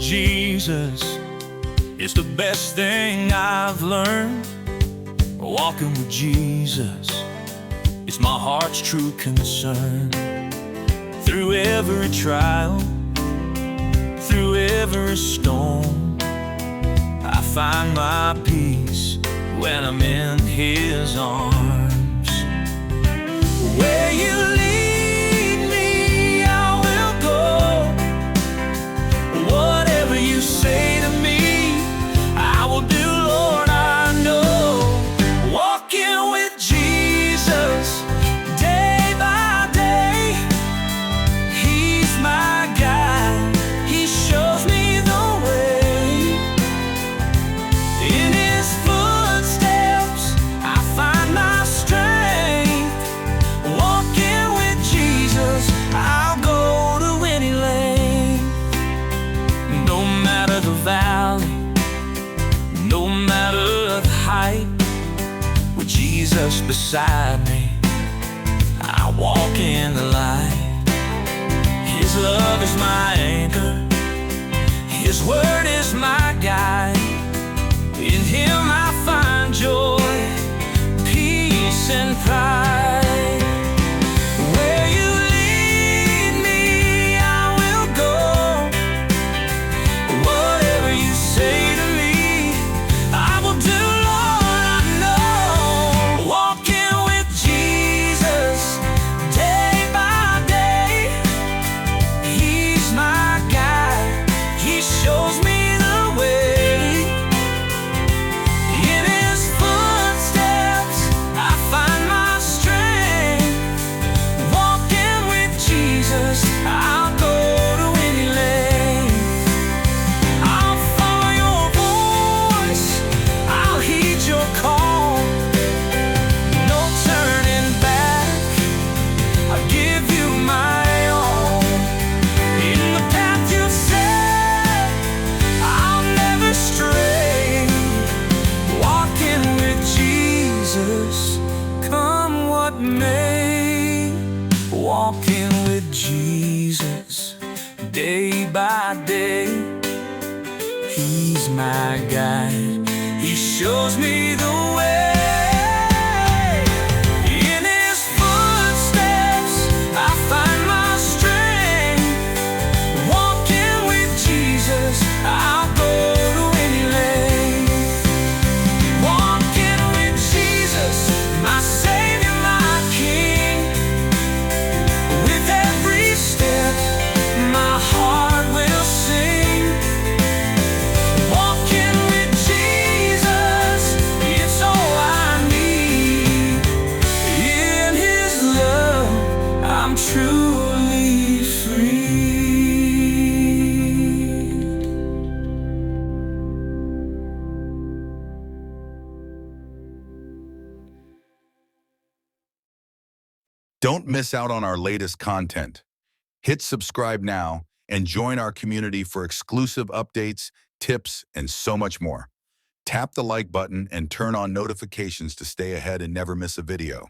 Jesus is the best thing I've learned. Walking with Jesus is my heart's true concern. Through every trial, through every storm, I find my peace when I'm in His arms. Where you lead me, I will go. Whatever you say to me, I will do, Lord, I know. Walking with Jesus day by day, He's my guide, He shows me the way. In His footsteps I find my strength. Walking with Jesus, I'll go to any length. No matter the valley, no matter the height, with Jesus beside me, I walk in the light. His love is my anchor, His word is my guide. In Him I find joy, peace and pride. Where you lead me, I will go. Whatever you say to me, I will do, Lord, I know. Walking with Jesus day by day, He's my guide, He shows me the way. In His footsteps I find my strength. Walking with Jesus, I'll go to any length. I'll follow your voice, I'll heed your call. No turning back, I'll give you my all. In the path you set, I'll never stray. Walking with Jesus, come what may. Walking with Jesus day by day, He's my guide, He shows me the way. In His footsteps I find my strength. Walking with Jesus, I'll go to any length. Walking with Jesus, my Savior, my King. With every step, my heart will sing. Walking with Jesus, it's all I need. In His love, I'm truly free. Don't miss out on our latest content. Hit subscribe now and join our community for exclusive updates, tips, and so much more. Tap the like button and turn on notifications to stay ahead and never miss a video.